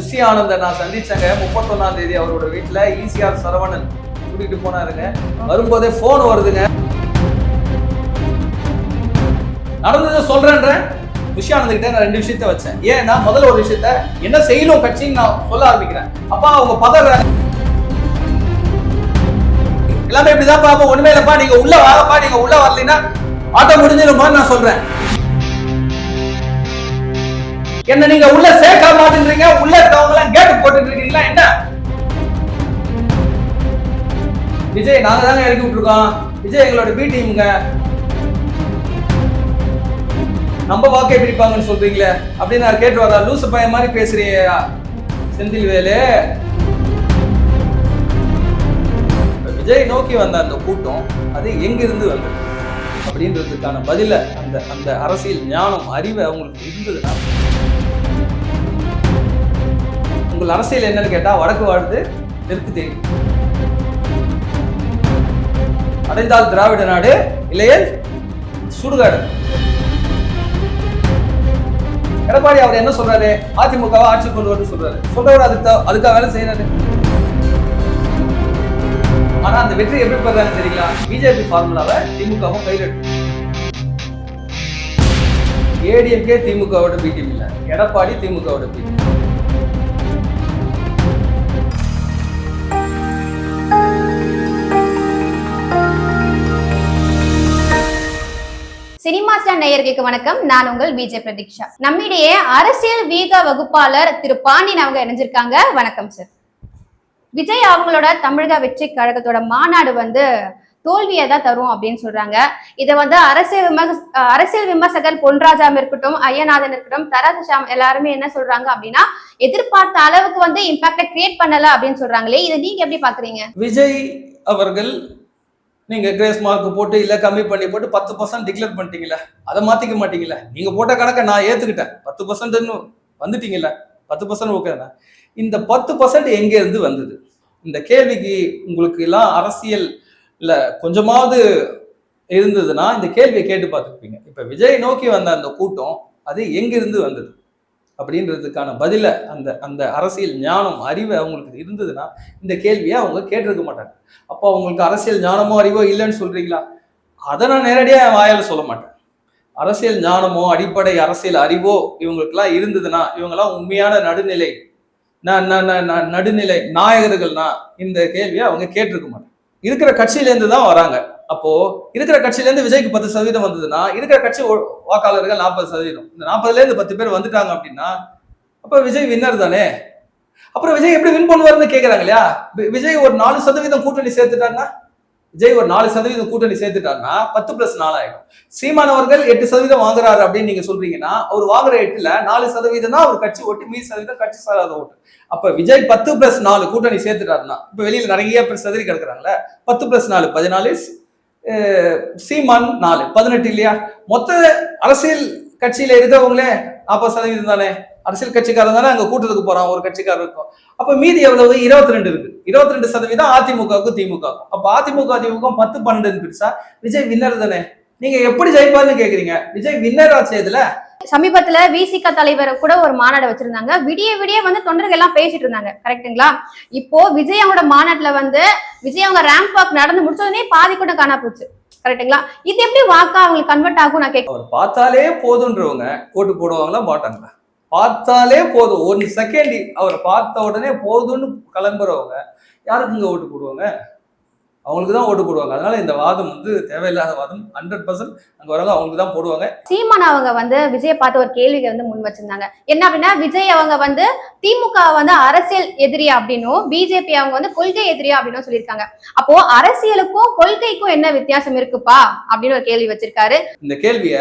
Bussy Anandan நான் சந்திச்சேங்க 31ஆம் தேதி அவரோட வீட்டுல ஈசிஆர் சரவணன் கூட்டிட்டு போனாருங்க. வரும்போதே போன் வருதுங்க. நடந்ததை சொல்றேன்ற புஷி ஆனந்த் நான் 2 விஷயத்த வச்சேன். ஏன்னா முதல்ல ஒரு விஷயத்த என்ன செய்யணும் கட்சின்னு நான் சொல்ல ஆரம்பிக்கிறேன். அப்பா அவங்க பதற எல்லாமே இப்படிதான் பாப்பா, ஒண்ணுமே இல்லப்பா, நீங்க உள்ள வாங்கப்பா, நீங்க உள்ள வரலைன்னா ஆட்டோ முடிஞ்சிருமா நான் சொல்றேன். என்ன நீங்க உள்ள சேர்க்க மாட்டேன்றீங்க, உள்ள இருக்கவங்க எல்லாம் கேட்டு போட்டுட்டு இருக்கீங்களா என்ன? விஜய் நாங்க தாங்க இறக்கி விட்டுருக்கோம், விஜய் எங்களோட பி டீமுங்க, நம்ம வாக்கை பிடிப்பாங்கன்னு சொல்றீங்களே அப்படின்னு நான் கேட்டு வரா. லூசு பையன் மாதிரி பேசுறியா செந்தில் வேலு? விஜய் நோக்கி வந்த அந்த கூட்டம் அது எங்கிருந்து வந்தது அப்படின்றதுக்கான பதில அந்த அரசியல் ஞானம் அறிவு அவங்களுக்கு இருந்ததுன்னா, உங்கள் அரசியல் என்னன்னு கேட்டா வடக்கு வாழ்ந்து தெற்கு தெரியும், அடைந்தால் திராவிட நாடு இல்லையே சுடுகாடு. எடப்பாடி அவர் என்ன சொல்றாரு? அதிமுகவை ஆட்சி கொண்டு வந்து சொல்றவர் அதுக்காக வேலை செய்யறாரு. ஆனா அந்த வெற்றி எப்படி பெறாங்க தெரியுங்களா? பிஜேபி ஃபார்முலாவை திமுகவும் கையில் எடுத்து, ஏடிஎம்கே திமுகவோட பிடிஎம் இல்ல, எடப்பாடி திமுகவோட பிடிஎம். சினிமா ஸ்டார் நேயர்களுக்கு வணக்கம். நான் உங்கள் விஜய் பிரதீக்ஷா. நம்மிடையே அரசியல் வீக வகுப்பாளர் திரு பாண்டியன் அவங்க இணைஞ்சிருக்காங்க. வணக்கம் சார். விஜய் அவங்களோட தமிழக வெற்றி கழகத்தோட மாநாடு தோல்வியை தான் தரும் அப்படின்னு சொல்றாங்க. இதை அரசியல் விமர்சகர் பொன்ராஜா இருக்கட்டும், ஐயநாதன் இருக்கட்டும், தரதுஷாம் எல்லாருமே என்ன சொல்றாங்க அப்படின்னா, எதிர்பார்த்த அளவுக்கு இம்பாக்ட கிரியேட் பண்ணல அப்படின்னு சொல்றாங்களே, இதை நீங்க எப்படி பாக்குறீங்க? விஜய் அவர்கள் நீங்க கிரேஸ் மார்க் போட்டு இல்ல கம்மி பண்ணி போட்டு 10% டிக்ளேர் பண்ணிட்டீங்களா, அதை மாத்திக்க மாட்டீங்களா? நீங்க போட்ட கணக்கை நான் ஏத்துக்கிட்டேன், 10% வந்துட்டீங்கல்ல, 10% ஓகே. இந்த 10% எங்க இருந்து வந்தது? இந்த கேள்விக்கு உங்களுக்கு எல்லாம் அரசியல் இல்ல கொஞ்சமாவது இருந்ததுன்னா இந்த கேள்வியை கேட்டு பார்த்துருப்பீங்க. இப்ப விஜய் நோக்கி வந்த அந்த கூட்டம் அது எங்கிருந்து வந்தது அப்படின்றதுக்கான பதில அந்த அரசியல் ஞானம் அறிவு அவங்களுக்கு இருந்ததுன்னா இந்த கேள்வியை அவங்க கேட்டிருக்க மாட்டாங்க. அப்போ அவங்களுக்கு அரசியல் ஞானமோ அறிவோ இல்லைன்னு சொல்றீங்களா? அதை நான் நேரடியாக என் வாயால சொல்ல மாட்டேன். அரசியல் ஞானமோ அடிப்படை அரசியல் அறிவோ இவங்களுக்கெல்லாம் இருந்ததுன்னா இவங்கெல்லாம் உண்மையான நடுநிலை நாயகர்கள்னா இந்த கேள்வியை அவங்க கேட்டிருக்க மாட்டாங்க. இருக்கிற கட்சியிலேருந்து தான் வராங்க. அப்போ இருக்கிற கட்சியிலேருந்து விஜய்க்கு 10% வந்ததுன்னா இருக்கிற கட்சி வாக்காளர்கள் 40%. இந்த 40லேருந்து 10 பேர் வந்துட்டாங்க அப்படின்னா அப்ப விஜய் வின்னர் தானே. அப்புறம் விஜய் எப்படி வின் பண்ணுவாருன்னு கேட்கறாங்க இல்லையா? விஜய் ஒரு 4% கூட்டணி சேர்த்துட்டாருன்னா, விஜய் ஒரு 4% கூட்டணி சேர்த்துட்டாருன்னா 10+4 ஆயிடும். சீமானவர்கள் 8% வாங்குறாரு அப்படின்னு நீங்க சொல்றீங்கன்னா, அவர் வாங்குற 8ல 4% தான் அவர் கட்சி ஓட்டு, மீதி சதவீதம் கட்சி சாராத ஓட்டு. அப்ப விஜய் 10+4 கூட்டணி சேர்த்துட்டாருன்னா, இப்ப வெளியில நிறைய பேர் சதறி கிடக்குறாங்கல்ல, 10+4 14, சீமான் 4 18 இல்லையா? மொத்த அரசியல் கட்சியில இருக்கிறவங்களே 40% தானே அரசியல் கட்சிக்காரன் தானே அங்க கூட்டத்துக்கு போறான் ஒரு கட்சிக்காரர் இருக்கும். அப்ப மீதி எவ்வளவு? 22 இருக்கு. 22% அதிமுகவுக்கும் திமுகவுக்கும். அப்ப அதிமுக 10 12 பிரிச்சா விஜய் வின்னர் தானே. நீங்க எப்படி ஜெயிப்பாருன்னு கேக்குறீங்க? விஜய் வின்னர் ஆச்சு. இதுல சமீபத்துல விசிக தலைவர் கூட ஒரு மாநாடு வச்சிருந்தாங்க. விடிய தொண்டர்கள் எல்லாம் பேசிட்டு இருந்தாங்க, கரெக்டுங்களா? இப்போ விஜய் அவங்களோட மாநாட்டுல விஜய் அவங்க ரேம்ப் வாக் நடந்து முடிச்சதுனே பாதி கூட காணா போச்சு, கரெக்டுங்களா? இது எப்படி வாக்கா அவங்களுக்கு கன்வெர்ட் ஆகும்? நான் கேட்க, அவர் பார்த்தாலே போதுன்றவங்க ஓட்டு போடுவாங்களா மாட்டாங்களா? பார்த்தாலே போதும், 1 செகண்ட் அவரை பார்த்த உடனே போதும்னு கிளம்புறவங்க யாருக்குங்க ஓட்டு போடுவாங்க? அவங்களுக்கு தான் ஓட்டு போடுவாங்க. அதனால இந்த வாதம் தேவையில்லாத வாதம். 100% அங்க வரவங்க அவங்களுக்கு தான் போடுவாங்க. சீமான் அவங்க விஜயை பார்த்து ஒரு கேள்வியை முன் வச்சிருந்தாங்க. என்ன அப்படின்னா, விஜய் அவங்க திமுக அரசியல் எதிரியா அப்படின்னும், பிஜேபி அவங்க கொள்கை எதிரியா அப்படின்னு சொல்லியிருக்காங்க. அப்போ அரசியலுக்கும் கொள்கைக்கும் என்ன வித்தியாசம் இருக்குப்பா அப்படின்னு ஒரு கேள்வி வச்சிருக்காரு. இந்த கேள்விய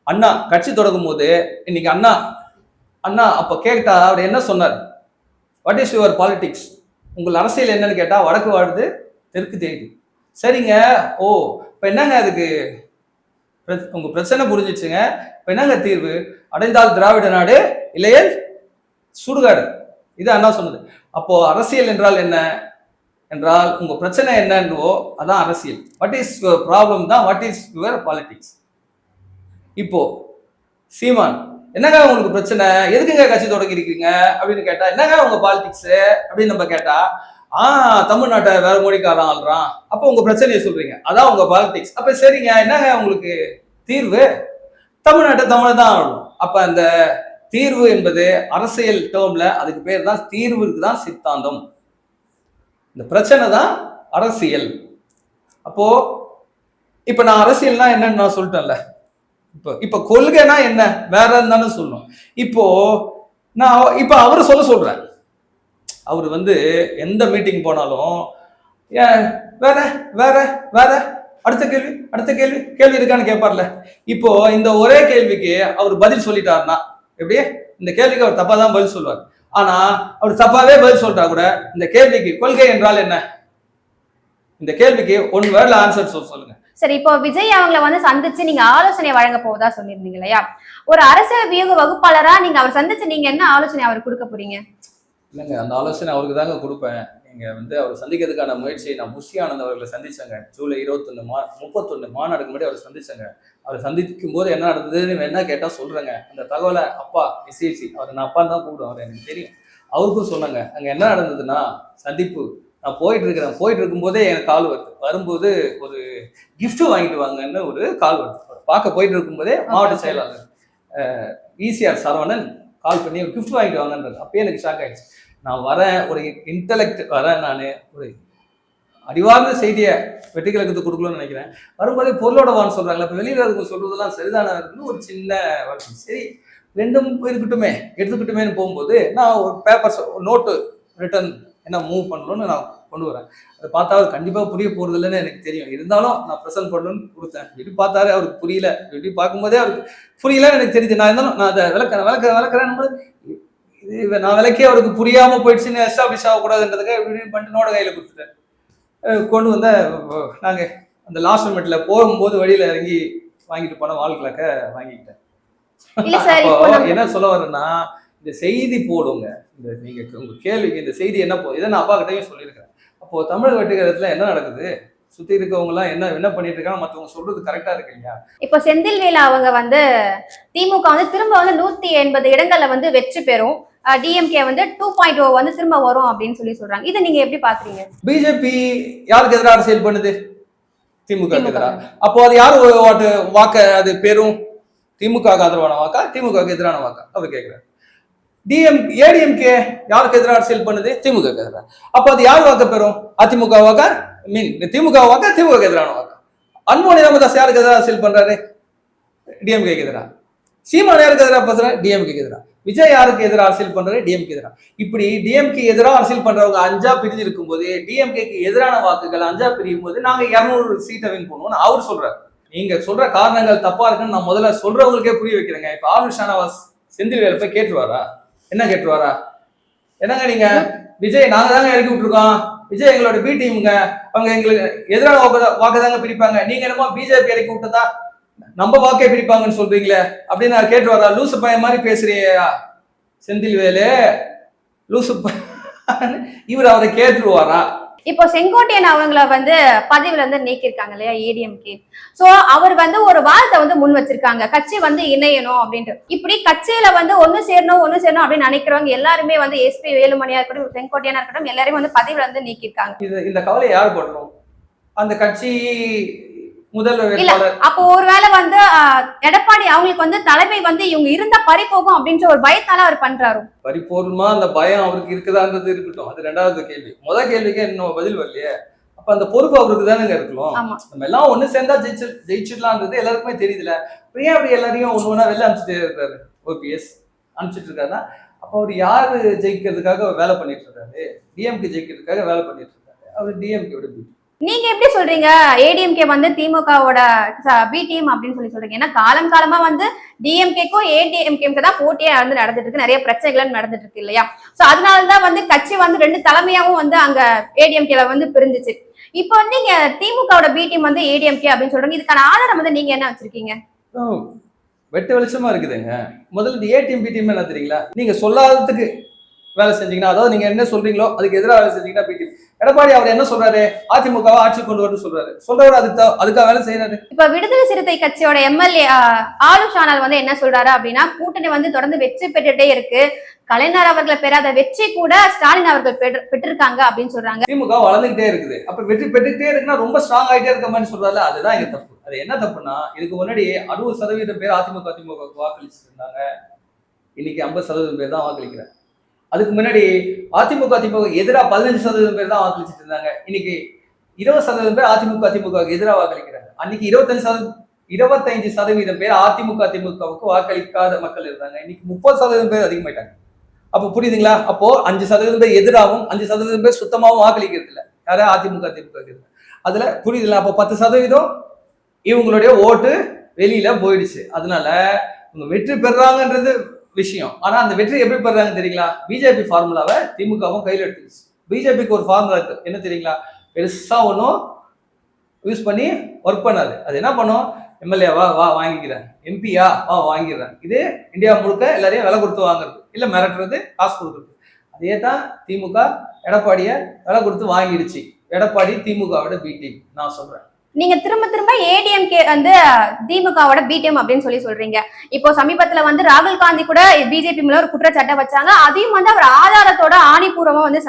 அண்ணா கட்சி தொடங்கும் போது இன்னைக்கு அண்ணா அப்ப கேட்டா அவர் என்ன சொன்னார்? What is your politics? உங்கள் அரசியல் என்னன்னு கேட்டா வடக்கு வாழ்து தெற்கு தெரியுது. சரிங்க, ஓ இப்ப என்னங்க அதுக்கு உங்க பிரச்சனை புரிஞ்சிச்சுங்க. இப்ப என்னங்க தீர்வு? அடைந்தால் திராவிட நாடு இல்லையே சுடுகாடு. இது அண்ணா சொன்னது. அப்போ அரசியல் என்றால் என்ன என்றால் உங்க பிரச்சனை என்னன்னோ அதான் அரசியல். வாட் இஸ் யுவர் ப்ராப்ளம் தான் வாட் இஸ் யுவர் பாலிடிக்ஸ். இப்போ சீமான் என்னங்க உங்களுக்கு பிரச்சனை, எதுக்குங்க கட்சி தொடங்கிருக்கீங்க அப்படின்னு கேட்டா, என்னங்க உங்க பாலிடிக்ஸ் அப்படின்னு நம்ம கேட்டா, தமிழ்நாட்டை வேற மொழிக்காரன் ஆள்றான், அப்ப உங்க பிரச்சனையை சொல்றீங்க, அதான் உங்க பாலிடிக்ஸ். அப்ப சரிங்க, என்னங்க உங்களுக்கு தீர்வு, தமிழ்நாட்டை தமிழை தான் ஆளணும். அப்ப அந்த தீர்வு என்பது அரசியல் டேர்ம்ல அதுக்கு பேர் தான் தீர்வுக்கு தான் சித்தாந்தம். இந்த பிரச்சனை தான் அரசியல். அப்போ இப்ப நான் அரசியல்னா என்னன்னு நான் சொல்லிட்டேன்ல. இப்ப கொள்கைனா என்ன வேற தானே சொல்லணும். இப்ப அவரு சொல்றேன். அவரு எந்த மீட்டிங் போனாலும் வேற வேற வேற அடுத்த கேள்வி இருக்கான்னு கேட்பார்ல. இப்போ இந்த ஒரே கேள்விக்கு அவர் பதில் சொல்லிட்டாருன்னா எப்படியே இந்த கேள்விக்கு அவர் தப்பா தான் பதில் சொல்லுவார். ஆனா அவர் தப்பாவே பதில் சொல்லிட்டா கூட இந்த கேள்விக்கு கொள்கை என்றால் என்ன, இந்த கேள்விக்கு ஒன் வேர்ட்ல ஆன்சர் சொல்லுங்க. சரி, இப்போ விஜய் அவங்கள சந்திச்சு நீங்க ஆலோசனை வழங்க போவதா சொல்லியிருந்தீங்க இல்லையா? ஒரு அரசியல் வியூக வகுப்பாளரா நீங்க அவர் சந்திச்சு நீங்க என்ன ஆலோசனை அவர் கொடுக்க போறீங்க? இல்லைங்க, அந்த ஆலோசனை அவருக்கு தாங்க கொடுப்பேன். நீங்க அவர் சந்திக்கிறதுக்கான முயற்சியை நான் புஷி ஆனந்த் அவர்களை சந்திச்சேங்க. ஜூலை 31 மாநாடுக்கு முன்னாடி அவர் சந்திச்சேங்க. அவர் சந்திக்கும் போது என்ன நடந்ததுன்னு வேணா கேட்டா சொல்றேங்க. அந்த தகவலை அப்பா எஸ்ஏசி அவர் நான் அப்பான்னு தான் கூப்பிடுவேன், அவர் எனக்கு தெரியும். அவருக்கும் சொன்னாங்க. அங்க என்ன நடந்ததுன்னா சந்திப்பு, நான் போயிட்டு இருக்கும்போதே எனக்கு கால் வரும்போது ஒரு கிஃப்ட் வாங்கிட்டு வாங்கன்னு ஒரு கால் வருது. பார்க்க போயிட்டு இருக்கும்போதே மாவட்ட செயலாளர் ஈசிஆர் சரவணன் கால் பண்ணி ஒரு கிஃப்ட் வாங்கிட்டு வாங்கன்றது. அப்பயே எனக்கு ஷாக் ஆயிடுச்சு. நான் வரேன், ஒரு இன்டலெக்ட் வரேன், நான் ஒரு அறிவார்ந்த செய்தியை வெற்றிகளுக்கு கொடுக்கணும்னு நினைக்கிறேன். வரும்போதே பொருளோட வான்னு சொல்றாங்களா, இப்போ வெளியில இருக்கு சொல்றதெல்லாம் சரிதான இருக்குன்னு ஒரு சின்ன வழக்கு. சரி ரெண்டும் இருக்கட்டுமே எடுத்துக்கிட்டுமேன்னு போகும்போது நான் ஒரு பேப்பர்ஸ் நோட்டு ரிட்டர்ன் என்ன மூவ் பண்ணணும்னு நான் கொண்டு வரேன். அதை பார்த்தா அவர் கண்டிப்பாக புரிய போறது இல்லைன்னு எனக்கு தெரியும். இருந்தாலும் நான் ப்ரெசென்ட் பண்ணணும்னு கொடுத்தேன். இப்படி பார்த்தாரு, அவருக்கு புரியல. இப்படி பார்க்கும்போதே அவருக்கு புரியலன்னு எனக்கு தெரியுது. நான் இருந்தாலும் நான் அதை விளக்குறேன். இது நான் விளக்கே அவருக்கு புரியாம போயிடுச்சுன்னு எஸ்டாப்ளிஷ் ஆகக்கூடாதுன்றதுக்காக இப்படி பண்ணிட்டு நோட கையில கொடுத்துட்டேன். கொண்டு வந்த நாங்கள் அந்த லாஸ்ட் மினிட்ல போகும்போது வழியில இறங்கி வாங்கிட்டு போன வால் கிளாக்க வாங்கிக்கிட்டேன். என்ன சொல்ல வரேன்னா, இந்த செய்தி போடுங்க. நீங்க உங்க கேள்விக்கு இந்த செய்தி என்ன இதை நான் அப்பா கிட்டையும் சொல்லியிருக்கிறேன். அப்போ தமிழக வெற்றிகரத்துல என்ன நடக்குது, சுத்தி இருக்கவங்க எல்லாம் என்ன பண்ணிட்டு இருக்காங்க, மற்றவங்க சொல்றது கரெக்டா இருக்கு இல்லையா? இப்போ செந்தில்வேலு அவங்க திமுக திரும்ப 180 இடங்கள்ல வெற்றி பெறும், டிஎம்கே 2.0 திரும்ப வரும் அப்படின்னு சொல்றாங்க. இதை நீங்க எப்படி பாக்குறீங்க? பிஜேபி யாருக்கு எதிராக அரசியல் பண்ணுது? திமுக எதிராக. அப்போ அது யாரு வாக்க அது பெறும்? திமுக ஆதரவான வாக்கா, திமுக எதிரான வாக்கா? அவர் கேட்கிறார். ஏடிஎம்கே யாருக்கு எதிராக அரசியல் பண்ணுது? திமுக எதிராக. அப்ப அது யார் வாக்க பெறும்? அதிமுக வாக்கா, திமுக வாக்கா, திமுக எதிரான வாக்கா? அன்புமணி ராமதாஸ் யாருக்கு எதிராக அரசியல் பண்றாரு? டிஎம்கே எதிராக. சீமான் யாருக்கு எதிராக பேசுறாரு? டிஎம்கே எதிராக. விஜய் யாருக்கு எதிராக அரசியல் பண்றாரு? டிஎம்கே எதிராக. இப்படி டிஎம்கே எதிராக அரசியல் பண்றவங்க 5 பிரிஞ்சு இருக்கும் போது டிஎம்கேக்கு எதிரான வாக்குகள் 5 பிரியும் போது நாங்க 200 சீட்டை வின் பண்ணுவோம்னு அவர் சொல்றாரு. நீங்க சொல்ற காரணங்கள் தப்பா இருக்குன்னு நான் முதல்ல சொல்றவங்களுக்கே புரிய வைக்கிறேங்க. இப்ப ஆளுநர் ஷானவாஸ் செந்தில்வேலு போய் கேட்டுருவாரா? என்ன கேட்டுருவாரா? என்னங்க நீங்க விஜய் நாங்க தாங்க இறக்கி விட்டுருக்கோம், விஜய் எங்களோட பி டீமுங்க, அவங்க எங்களுக்கு எதிரான வாக்கு தாங்க பிரிப்பாங்க, நீங்க என்னமோ பிஜேபி இறக்கி விட்டதா நம்ம வாக்கே பிரிப்பாங்கன்னு சொல்றீங்களே அப்படின்னு நான் கேட்டுருவாரா? லூசு பையன் மாதிரி பேசுறியா செந்தில்வேலு, லூசு இவர் அவரை கேட்டுருவாரா? இப்போ செங்கோட்டையன் அவங்கள பதவியில நீக்கிருக்காங்க இல்லையா ஏடிஎம்கே. சோ அவர் ஒரு வார்த்தை முன் வச்சிருக்காங்க, கட்சி இணையணும் அப்படின்ட்டு. இப்படி கட்சியில ஒண்ணு சேரணும் அப்படின்னு நினைக்கிறவங்க எல்லாருமே எஸ்பி வேலுமணியா இருக்கட்டும், செங்கோட்டையனா இருக்கட்டும், எல்லாரையும் பதவியில நீக்கிருக்காங்க. இந்த கவலை யார் போடணும்? அந்த கட்சி முதல்வர் இல்ல. அப்போ ஒருவேளை எடப்பாடி அவங்களுக்கு தலைமை இவங்க இருந்தா பறி போகும் அப்படின்ற ஒரு பயத்தால அவர் பண்றாரு. பரிபூர்ணமா அந்த பயம் அவருக்கு இருக்குதான்றது இருக்கட்டும், அது 2வது கேள்வி. முதல் கேள்விக்கு இன்னும் பதில் வரலையே. அப்ப அந்த பொறுப்பு அவருக்கு தானேங்க இருக்கணும். நம்ம எல்லாம் ஒண்ணு சேர்ந்தா ஜெயிச்சிடலான்றது எல்லாருக்குமே தெரியுதுல. ஏன் அப்படி எல்லாரையும் ஒண்ணு வெளில அனுப்பிச்சுட்டே இருக்காரு? ஓபிஎஸ் அனுப்பிச்சிட்டு இருக்காருன்னா அப்ப அவர் யாரு ஜெயிக்கிறதுக்காக வேலை பண்ணிட்டு இருக்காரு? டிஎம்கே ஜெயிக்கிறதுக்காக வேலை பண்ணிட்டு இருக்காரு. அவர் டிஎம்கேயோட பி. நீங்க எப்படி சொல்றீங்க ஏடிஎம்கே திமுகவோட பி டீம் அப்படின்னு சொல்றீங்க? ஏன்னா காலமா டிஎம்கேக்கும் ஏடிஎம்கேக்கு தான் போட்டியா நடந்துட்டு இருக்கு, நிறைய பிரச்சனைகள் நடந்துட்டு இருக்கு இல்லையா? சோ அதனாலதான் கட்சி 2 தலைமையாவும் அங்க ஏடிஎம்கேல பிரிஞ்சிச்சு. இப்போ நீங்க திமுகவோட பி டீம் ஏடிஎம்கே அப்படின்னு சொல்றீங்க, இதுக்கான ஆதாரம் நீங்க என்ன வச்சிருக்கீங்க? வெட்ட வெளிச்சமா இருக்குதுங்க. முதல்ல இந்த ஏடிஎம் பி டீம் என்ன தெரியுங்களா? நீங்க சொல்லாததுக்கு வேலை செஞ்சீங்கன்னா, அதாவது நீங்க என்ன சொல்றீங்களோ அதுக்கு எதிராக வேலை செஞ்சீங்கன்னா பி டீம். எடப்பாடி அவர் என்ன சொல்றாரு, அதிமுகவை ஆட்சி கொண்டு வரணும்னு சொல்றவர் அதுக்காக வேலை செய்யறாரு. இப்ப விடுதலை சிறுத்தை கட்சியோட எம்எல்ஏ ஆலு ஷானல் வந்து என்ன சொல்றாரு அப்படின்னா, கூட்டணி வந்து தொடர்ந்து வெற்றி பெற்றுட்டே இருக்கு, கலைஞர் அவர்களை பெறாத வெற்றி கூட ஸ்டாலின் அவர்கள் பெற்றிருக்காங்க அப்படின்னு சொல்றாங்க. திமுக வளர்ந்துகிட்டே இருக்குது, அப்ப வெற்றி பெற்றுக்கிட்டே இருக்குன்னா ரொம்ப ஸ்ட்ராங் ஆகிட்டே இருக்க மாதிரி சொல்றாரு. அதுதான் இங்க தப்பு. அது என்ன தப்புன்னா, இதுக்கு முன்னாடி 60% பேர் அதிமுக வாக்களிச்சுட்டு இருந்தாங்க, இன்னைக்கு 50% பேர் தான் வாக்களிக்கிறாங்க. அதுக்கு முன்னாடி அதிமுக எதிராக 15% பேர் தான் வாக்களிச்சுட்டு இருந்தாங்க, இன்னைக்கு 20% பேர் அதிமுக எதிராக வாக்களிக்கிறாங்க. அன்னைக்கு 25% பேர் அதிமுகவுக்கு வாக்களிக்காத மக்கள் இருந்தாங்க, இன்னைக்கு 30% பேர் அதிகமாயிட்டாங்க. அப்ப புரியுதுங்களா? அப்போ 5% பேர் எதிராகவும் 5% பேர் சுத்தமாகவும் வாக்களிக்கிறது இல்லை, யாரா அதிமுக அதுல புரியுதுல. அப்போ 10% இவங்களுடைய ஓட்டு வெளியில போயிடுச்சு. அதனால இவங்க வெற்றி பெறாங்கன்றது விஷயம். ஆனா அந்த வெற்றி எப்படி பெறாங்க தெரியுங்களா? பிஜேபி ஃபார்முலாவை திமுகவும் கையில் எடுத்துச்சு. பிஜேபிக்கு ஒரு ஃபார்முலா இருக்கு, என்ன தெரியுங்களா? பெருசா ஒன்றும் யூஸ் பண்ணி ஒர்க் பண்ணாது. அது என்ன பண்ணும், எம்எல்ஏவா வா வாங்கிக்கிறேன், எம்பியா வா வாங்கிடுறேன். இது இந்தியா முழுக்க எல்லாரையும் விலை கொடுத்து வாங்குறது, இல்ல மிரட்டுறது, காசு கொடுக்குறது. அதே தான் திமுக எடப்பாடியை விலை கொடுத்து வாங்கிடுச்சு. எடப்பாடி திமுகவோட பி டீம் நான் சொல்றேன். நீங்க திரும்ப திரும்ப ஏடிஎம்கே வந்து திமுகவோட பி டீம் அப்படின்னு சொல்றீங்க. இப்போ சமீபத்துல வந்து ராகுல் காந்தி கூட பிஜேபி மேல ஒரு குற்றச்சாட்டை வச்சாங்க, அதையும் வந்து அவர் ஆதாரத்தோட ஆணிபூர்வமா வந்து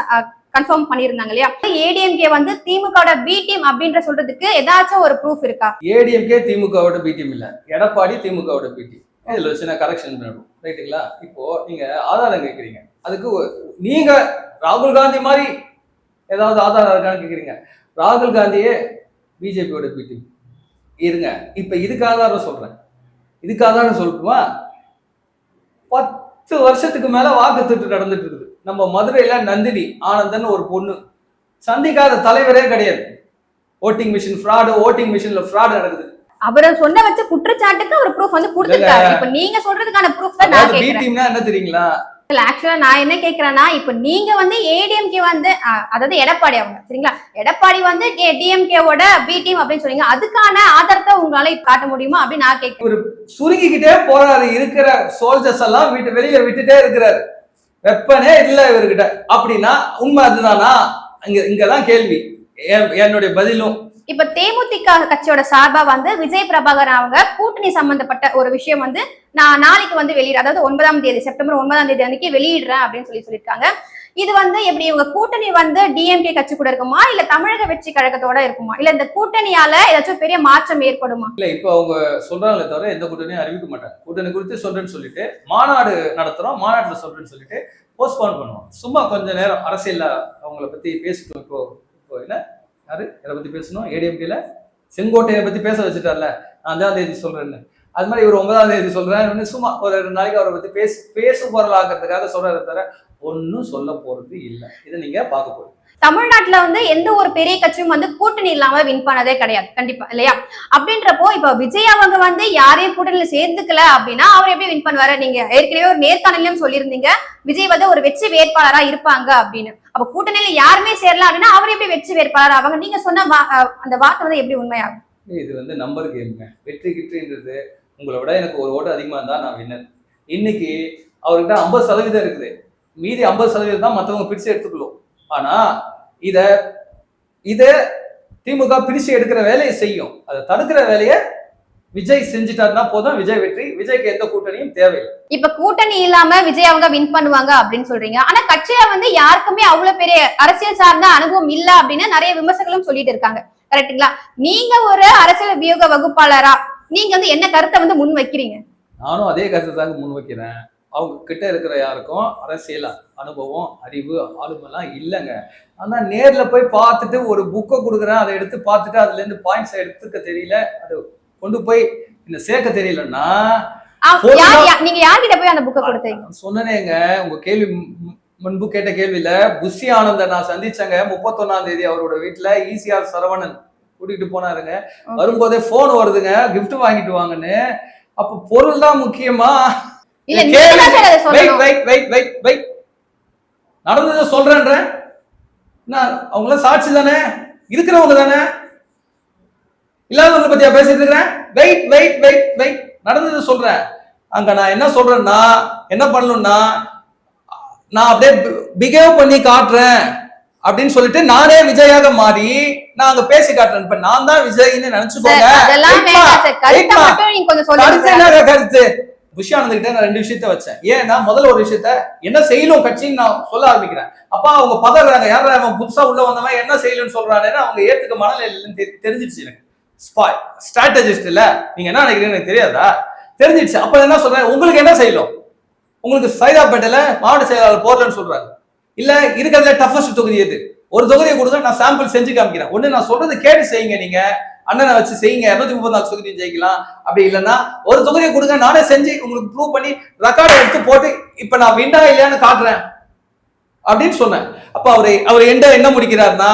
கன்ஃபார்ம் பண்ணிருந்தாங்க இல்லையா? ஏடிஎம்கே வந்து திமுகவோட பி டீம் அப்படின்ற சொல்றதுக்கு ஏதாச்சும் ஒரு ப்ரூஃப் இருக்கா? ஏடிஎம்கே திமுகவோட பி டீம் இல்ல, எடப்பாடி திமுகவோட பி டீம். இதுல சின்ன கரெக்ஷன் வேணும், ரைட்டுங்களா? இப்போ நீங்க ஆதாரம் கேட்குறீங்க, அதுக்கு நீங்க ராகுல் காந்தி மாதிரி ஏதாவது ஆதாரம் இருக்கான்னு கேட்குறீங்க. ராகுல் காந்தியே பிஜேபியோட பி டீம் இருங்க. இப்ப இதுக்கு ஆதாரம் சொல்றேன், இதுக்கு ஆதாரம் சொல்லட்டுமா? 10 வருஷத்துக்கு மேல வாக்கு திருட்டு நடந்துட்டு இருக்குது. நம்ம மதுரையில நந்தினி ஆனந்தன் ஒரு பொண்ணு, சந்திக்காத தலைவரே கிடையாது. ஓட்டிங் மிஷின் ஃப்ராடு, ஓட்டிங் மிஷின்ல ஃப்ராடு நடக்குது. அவரை சொன்ன வச்ச குற்றச்சாட்டுக்கு ஒரு ப்ரூஃப் வந்து கொடுத்திருக்காரு. இப்ப நீங்க சொல்றதுக்கான ப்ரூஃப் தான் நான் கேக்குறேன். பி டீம்னா என்ன தெரியுங்களா? ஆக்சுவலா நான் என்ன கேக்குறேன்னா, இப்ப நீங்க வந்து ஏடிஎம்கே வந்து அதாவது எடப்பாடி அவங்க சரிங்களா, எடப்பாடி வந்து டிஎம்கேவோட பி டீம் அப்படின்னு சொன்னீங்க, அதுக்கான ஆதாரத்தை உங்களால காட்ட முடியுமா அப்படின்னு நான் கேட்கிறேன். ஒரு சுருங்கிக்கிட்டே போறாரு, இருக்கிற சோல்ஜர்ஸ் எல்லாம் வெளியில விட்டுட்டே இருக்கிறாரு, வெப்பனே இல்ல இவர்கிட்ட அப்படின்னா உண்மை அதுதானா? இங்கதான் கேள்வி, என்னுடைய பதிலும். இப்ப தேமுதிக கட்சியோட சார்பா வந்து விஜய் பிரபாகர் அவங்க கூட்டணி சம்பந்தப்பட்ட ஒரு விஷயம் வந்து நான் நாளைக்கு வந்து வெளியிட, அதாவது 9ஆம் தேதி செப்டம்பர் 9ஆம் தேதி அன்னைக்கு வெளியிடுறேன் அப்படின்னு சொல்லியிருக்காங்க. இது வந்து எப்படி இவங்க கூட்டணி வந்து டிஎம்கே கட்சி கூட இருக்குமா, இல்ல தமிழக வெற்றி கழகத்தோட இருக்குமா, இல்ல இந்த கூட்டணியால ஏதாச்சும் பெரிய மாற்றம் ஏற்படுமா? இல்ல இப்ப அவங்க சொல்றாங்களே தவிர எந்த கூட்டணியும் அறிவிக்க மாட்டாங்க. கூட்டணி குறித்து சொல்றேன்னு சொல்லிட்டு மாநாடு நடத்துறோம், மாநாட்டுல சொல்றேன்னு சொல்லிட்டு போஸ்ட்போன் பண்ணுவோம். சும்மா கொஞ்ச நேரம் அரசியல்ல அவங்கள பத்தி பேசிட்டோம். இப்போ என்ன யாரு இதை பத்தி பேசணும்? ஏடிஎம்கேல செங்கோட்டையை பத்தி பேச வச்சுட்டார்ல, 5ஆம் தேதி சொல்றேன்னு. அது மாதிரி இவர் 9ஆம் தேதி சொல்றேன், சும்மா ஒரு 2 நாளைக்கு அவரை பத்தி பேசும் பொருள் ஆக்கிறதுக்காக சொல்றாரு தவிர ஒன்னும் சொல்ல போறது இல்லை. இதை நீங்க பார்க்க போறீங்க. தமிழ்நாட்டுல வந்து எந்த ஒரு பெரிய கட்சியும் வந்து கூட்டணி இல்லாம வின் பண்ணதே கிடையாது, கண்டிப்பா இல்லையா? அப்படின்றப்போ இப்ப விஜய் அவங்க வந்து யாரையும் கூட்டணியில சேர்ந்துக்கல அப்படின்னா அவர் எப்படி வின் பண்ணுவாரு? நீங்க ஏற்கனவே ஒரு நேர்காணலையும் சொல்லியிருந்தீங்க விஜய் வந்து ஒரு வெற்றி வேட்பாளரா இருப்பாங்க அப்படின்னு. அப்ப கூட்டணியில யாருமே சேரலாம் அப்படின்னா அவர் எப்படி வெற்றி வேட்பாளர் அவங்க? நீங்க சொன்ன அந்த வார்த்தை வந்து எப்படி உண்மையாகும்? இது வந்து நம்பர் கேமுங்க. வெற்றி கிட்டுன்றது உங்களை விட எனக்கு ஒரு ஓட்டு அதிகமா இருந்தா நான் வின்னர். இன்னைக்கு அவர்கிட்ட 50% இருக்குது, மீதி 50% தான் மற்றவங்க பிரிச்சு எடுத்துக்கணும். ஆனா இத திமுக பிரிச்சு எடுக்கிற வேலையை செய்யும், அதை தடுக்கிற வேலையை விஜய் செஞ்சுட்டாருன்னா போதும், விஜய் வெற்றி. விஜய்க்கு எந்த கூட்டணியும் தேவையில்லை. இப்ப கூட்டணி இல்லாம விஜய் அவங்க வின் பண்ணுவாங்க அப்படின்னு சொல்றீங்க. ஆனா கட்சியில வந்து யாருக்குமே அவ்வளவு பெரிய அரசியல் சார்ந்த அனுபவம் இல்ல அப்படின்னு நிறைய விமர்சகர்களும் சொல்லிட்டு இருக்காங்க, கரெக்டுங்களா? நீங்க ஒரு அரசியல் வியூக வகுப்பாளரா நீங்க வந்து என்ன கருத்தை வந்து முன் வைக்கிறீங்க? நானும் அதே கருத்தை தாங்க முன் வைக்கிறேன். அவங்க கிட்ட இருக்கிற யாருக்கும் அரசியல் அனுபவம், அறிவு, ஆளுமெல்லாம் இல்லைங்க. ஆனா நேர்ல போய் பார்த்துட்டு ஒரு புக்கை கொடுக்குறேன், அதை எடுத்து பார்த்துட்டு அதுல இருந்து பாயிண்ட்ஸ் எடுத்துக்க தெரியல, அது கொண்டு போய் இந்த சேர்க்க தெரியலன்னா நீங்க யார்கிட்ட போய் அந்த புக்கை கொடுத்தீங்க? சொன்னேங்க, உங்க கேள்வி முன்பு கேட்ட கேள்வியில புஷி ஆனந்த நான் சந்திச்சேங்க 31ஆம் தேதி அவரோட வீட்டுல. ஈசிஆர் சரவணன் கூட்டிட்டு போனாருங்க. வரும்போதே போன் வருதுங்க, கிஃப்ட் வாங்கிட்டு வாங்கன்னு. அப்ப பொருள் தான் முக்கியமா? நடந்ததை சொல்றேன், அவங்கள சாட்சி தானே, இருக்கிறவங்க தானே, இல்லாதவங்க பத்தியா பேசிட்டு இருக்கிறேன்? வெயிட் வெயிட் வெயிட் வெயிட் நடந்ததை சொல்றேன். அங்க நான் என்ன சொல்றேன்னா, என்ன பண்ணணும்னா நான் அப்படியே பிஹேவ் பண்ணி காட்டுறேன், அப்படின்னு சொல்லிட்டு நானே விஜயாக மாறி நான் அங்க பேசி காட்டுறேன். இப்ப நான் தான் விஜய்னு நினைச்சுக்கோங்க. கருத்து புஷ்யானந்த் கிட்ட நான் 2 விஷயத்த வச்சேன். ஏன்னா முதல்ல ஒரு விஷயத்த என்ன செய்யணும் கட்சின்னு நான் சொல்ல ஆரம்பிக்கிறேன். அப்ப அவங்க பதறாங்க, யாரா அவன் புதுசா உள்ள வந்தவன் என்ன செய்யணும்னு சொல்றானேன்னு அவங்க ஏத்துக்க மனநிலையில தெரிஞ்சிடுச்சு. எனக்கு ஸ்ட்ராட்டஜிஸ்ட் இல்ல, நீங்க என்ன நினைக்கிறீங்கன்னு எனக்கு தெரியாதா, தெரிஞ்சிடுச்சு. அப்ப என்ன சொல்றேன், உங்களுக்கு என்ன செய்யணும், உங்களுக்கு சைதாப்பேட்டையில மாவட்ட செயலாளர் போடலன்னு சொல்றாங்க. இல்ல இருக்கிறதுல டஃபஸ்ட் தொகுதி எது, ஒரு தொகுதியை கொடுங்க, நான் சாம்பிள் செஞ்சு காமிக்கிறேன். ஒண்ணு நான் சொல்றது கேட்டு செய்யுங்க, நீங்க அண்ணனை வச்சு செய்யுங்க, 234 தொகுதியும் ஜெயிக்கலாம். அப்படி இல்லைன்னா ஒரு தொகுதியை கொடுங்க, நானே செஞ்சு உங்களுக்கு ப்ரூவ் பண்ணி ரெக்கார்டை எடுத்து போட்டு இப்ப நான் விண்டா இல்லையான்னு காட்டுறேன் அப்படின்னு சொன்னேன். அப்ப அவர் என்ன முடிக்கிறாருன்னா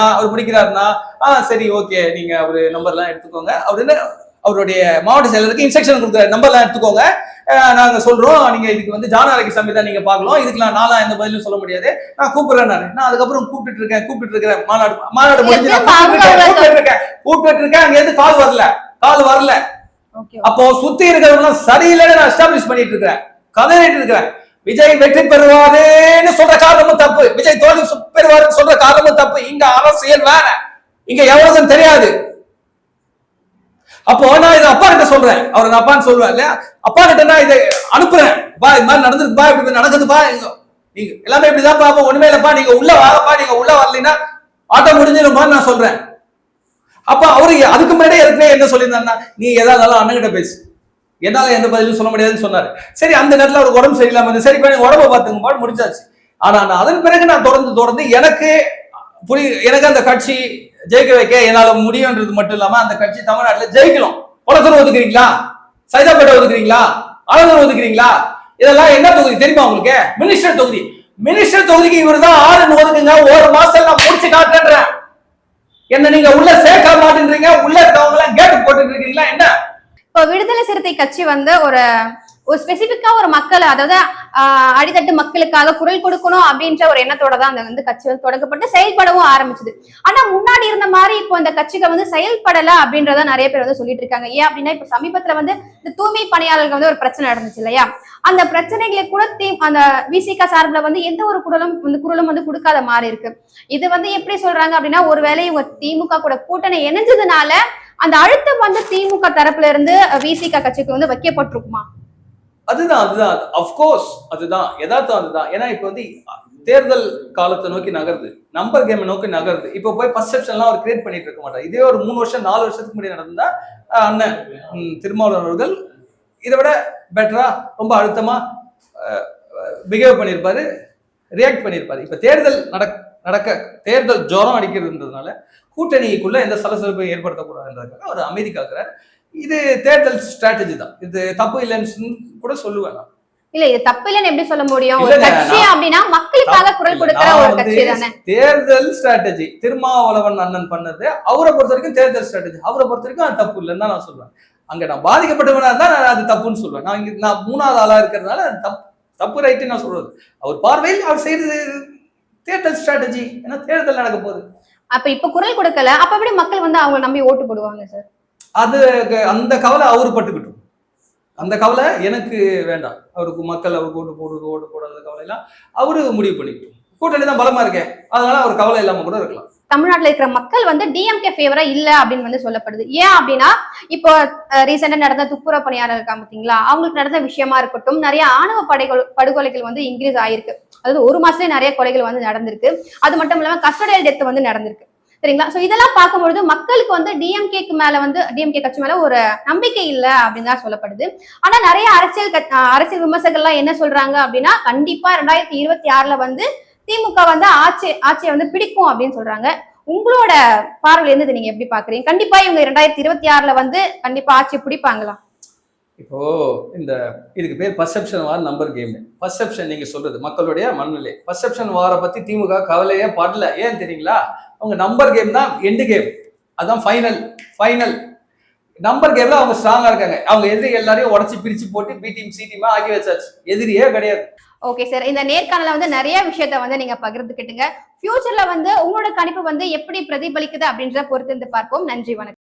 சரி ஓகே, நீங்க அவரு நம்பர்லாம் எடுத்துக்கோங்க அப்படின்னு அவருடைய மாவட்ட செயலருக்கு இன்ஸ்ட்ரக்ஷன் கொடுக்குற நம்பர்லாம் எடுத்துக்கோங்க, நாங்க சொல்றோம், நீங்க இதுக்கு வந்து ஜானாரகி சாமி தான் நீங்க பாக்கலாம், இதுக்கெல்லாம் நான்லாம் எந்த பதிலும் சொல்ல முடியாது, நான் கூப்பிடுறேன். நான் அதுக்கப்புறம் கூப்பிட்டு இருக்கேன் மாநாடு முடிஞ்சு கூப்பிட்டு இருக்கேன். அங்க இருந்து கால் வரல. அப்போ சுத்தி இருக்கிறவங்க சரியில்லைன்னு நான் எஸ்டாப்ளிஷ் பண்ணிட்டு இருக்கேன், கதையிட்டு இருக்கிறேன். விஜய் வெற்றி பெறுவாருன்னு சொல்ற காரணமும் தப்பு, விஜய் தோல்வி பெறுவாருன்னு சொல்ற காரணமும் தப்பு. இங்க அரசியல் வேற, இங்க எவ்வளவுன்னு தெரியாது. அப்போ நான் இதை அப்பா கிட்ட சொல்றேன், அவர் அப்பான்னு சொல்லுவேன் இல்லையா, அப்பா கிட்ட நான் இதை அனுப்புறேன், பா இது மாதிரி நடந்துருக்குப்பா, இப்படி நடக்குதுப்பா, நீங்க எல்லாமே இப்படிதான் பாப்பா, ஒண்ணுமே இல்லப்பா, நீங்க உள்ள வாங்கப்பா, நீங்க உள்ள வரலைன்னா ஆட்டம் முடிஞ்சிருப்பான்னு நான் சொல்றேன். அப்ப அவரு அதுக்கு முன்னாடியே ஏற்கனவே என்ன சொல்லியிருந்தாருன்னா, நீ எதாவது அண்ணன் கிட்ட பேசு, என்னால எந்த பதிலும் சொல்ல முடியாதுன்னு சொன்னாரு. சரி, அந்த நேரத்துல அவருக்கு உடம்பு சரியில்லாம இருந்து, சரி பண்ணி உடம்ப பாத்துங்க முடிஞ்சாச்சு. ஆனா நான் அதன் பிறகு நான் தொடர்ந்து எனக்கு அந்த கட்சி ஜெயிக்க வைக்க என்னால முடியும்ன்றது மட்டும் இல்லாம அந்த கட்சி தமிழ்நாட்டுல ஜெயிக்கணும். குளத்தூர் ஒதுக்குறீங்களா, சைதாப்பேட்டை ஒதுக்குறீங்களா, அழகூர் ஒதுக்குறீங்களா, இதெல்லாம் என்ன தொகுதி தெரியுமா உங்களுக்கு? மினிஸ்டர் தொகுதிக்கு இவரு தான் ஆளுன்னு ஒதுக்குங்க, ஒரு மாசம் நான் முடிச்சு காட்டுறேன். என்ன நீங்க உள்ள சேர்க்க மாட்டேன்றீங்க, உள்ள இருக்கவங்க எல்லாம் கேட்டு போட்டு இருக்கீங்களா என்ன? இப்போ விடுதலை சிறுத்தை கட்சி வந்து ஒரு ஸ்பெசிபிக்கா ஒரு மக்கள், அதாவது அடித்தட்டு மக்களுக்காக குரல் கொடுக்கணும் அப்படின்ற ஒரு எண்ணத்தோட தான் அந்த வந்து கட்சி வந்து தொடங்கப்பட்டு செயல்படவும் ஆரம்பிச்சது. ஆனா முன்னாடி இருந்த மாதிரி இப்போ இந்த கட்சிகள் வந்து செயல்படல அப்படின்றத நிறைய பேர் வந்து சொல்லிட்டு இருக்காங்க. ஏன் அப்படின்னா இப்ப சமீபத்துல வந்து இந்த தூய்மை பணியாளர்கள் வந்து ஒரு பிரச்சனை நடந்துச்சு இல்லையா, அந்த பிரச்சனைகளை கூட அந்த விசிக சார்பில் வந்து எந்த ஒரு குரலும் வந்து கொடுக்காத மாதிரி இருக்கு. இது வந்து எப்படி சொல்றாங்க அப்படின்னா, ஒருவேளை இவங்க திமுக கூட கூட்டணி இணைஞ்சதுனால அந்த அழுத்தம் வந்து திமுக தரப்புல இருந்து விசிக கட்சிக்கு வந்து வைக்கப்பட்டிருக்குமா? அதுதான் அப்கோர்ஸ், அதுதான் யதார்த்தம், அதுதான். ஏன்னா இப்ப வந்து தேர்தல் காலத்தை நோக்கி நகருது, நம்பர் கேம் நோக்கி நகருது. இப்ப போய் பர்செப்ஷன்லாம் அவர் கிரியேட் பண்ணிட்டு இருக்க மாட்டார். இதே ஒரு 3 வருஷம் 4 வருஷத்துக்கு முன்னாடி நடந்தா அண்ணன் திருமாவளவன் அவர்கள் இதை விட பெட்டரா ரொம்ப அழுத்தமா பிஹேவ் பண்ணியிருப்பாரு, ரியாக்ட் பண்ணியிருப்பாரு. இப்ப தேர்தல் தேர்தல் ஜோரம் அடிக்கிறதுன்றதுனால கூட்டணிக்குள்ள எந்த சலசலப்பையும் ஏற்படுத்தக்கூடாதுன்றதுக்காக அவர் அமைதி காக்குறாரு. இது தேர்தல் ஸ்ட்ராட்டஜி தான், இது தப்பு இல்லைன்னு கூட சொல்லுவேன். இல்ல, இது தப்பு இல்லைன்னு எப்படி சொல்ல முடியும்? ஒரு கட்சி அப்படின்னா மக்களுக்காக குரல் கொடுக்கிற ஒரு கட்சி தானே. தேர்தல் ஸ்ட்ராட்டஜி திருமாவளவன் அண்ணன் பண்ணது, அவரை பொறுத்த வரைக்கும் தேர்தல் ஸ்ட்ராட்டஜி, அவரை பொறுத்த வரைக்கும் அது தப்பு இல்லைன்னு தான் நான் சொல்லுவேன். அங்க நான் பாதிக்கப்பட்டவனா தான் நான் அது தப்புன்னு சொல்லுவேன். நான் 3வது ஆளா இருக்கிறதுனால தப்பு ரைட்டு நான் சொல்றது. அவர் பார்வையில் அவர் செய்யறது தேர்தல் ஸ்ட்ராட்டஜி, ஏன்னா தேர்தல் நடக்க போகுது. அப்ப இப்ப குரல் கொடுக்கல, அப்ப எப்படி மக்கள் வந்து அவங்க நம்பி ஓட்டு போடுவாங்க சார்? அது அந்த கவலை அவரு பட்டுக்கிட்டும், அந்த கவலை எனக்கு வேண்டாம். அவருக்கு மக்கள் அவருக்கு ஓட்டு போடாத கவலை எல்லாம் அவரு முடிவு பண்ணிக்கிட்டோம். கூட்டணி தான் பலமா இருக்கேன், அதனால அவர் கவலை இல்லாம கூட இருக்கலாம். தமிழ்நாட்டுல இருக்கிற மக்கள் வந்து டிஎம்கே ஃபேவரா இல்ல அப்படின்னு வந்து சொல்லப்படுது. ஏன் அப்படின்னா இப்போ ரீசெண்டா நடந்த துப்புரவு பணியாளர் இருக்காங்க பாத்தீங்களா, அவங்களுக்கு நடந்த விஷயமா இருக்கட்டும், நிறைய ஆணவ படுகொலைகள் வந்து இன்க்ரீஸ் ஆயிருக்கு. அதாவது 1 மாசத்துலயே நிறைய கொலைகள் வந்து நடந்திருக்கு. அது மட்டும் இல்லாம கஸ்டடியல் டெத் வந்து நடந்திருக்கு, சரிங்களா? சோ இதெல்லாம் பார்க்கும்பொழுது மக்களுக்கு வந்து டிஎம்கேக்கு மேல வந்து டிஎம்கே கட்சி மேல ஒரு நம்பிக்கை இல்ல அப்படின்னு தான் சொல்லப்படுது. ஆனா நிறைய அரசியல் விமர்சகர்கள்லாம் என்ன சொல்றாங்க அப்படின்னா, கண்டிப்பா 2026ல வந்து திமுக வந்து ஆட்சியை வந்து பிடிக்கும் அப்படின்னு சொல்றாங்க. உங்களோட பார்வையில இருந்து நீங்க எப்படி பாக்குறீங்க? கண்டிப்பா இவங்க 2026ல வந்து கண்டிப்பா ஆட்சியை பிடிப்பாங்களா? இப்போ இதுக்கு பேர் பர்செப்ஷன் வார், நம்பர் கேம். பர்செப்ஷன் நீங்க சொல்றது மக்களுடைய மனநிலை. பர்செப்ஷன் வாரை பத்தி திமுக கவலையே படல. ஏன் தெரியுங்களா? அவங்க நம்பர் கேம் தான் எண்டு கேம், அதான் ஃபைனல் நம்பர் கேம்ல அவங்க ஸ்ட்ராங்கா இருக்காங்க. அவங்க எதிரி எல்லாரையும் உடச்சி பிரிச்சு போட்டு பி டீம் சி டீமா ஆக்கி வச்சாச்சு, எதிரியே கிடையாது. ஓகே சார், இந்த நேர்காணல வந்து நிறைய விஷயத்த வந்து நீங்க பகிர்ந்துக்கிட்டுங்க. ஃபியூச்சர்ல வந்து உங்களோட கணிப்பு வந்து எப்படி பிரதிபலிக்குது அப்படின்றத பொறுத்து பார்ப்போம். நன்றி, வணக்கம்.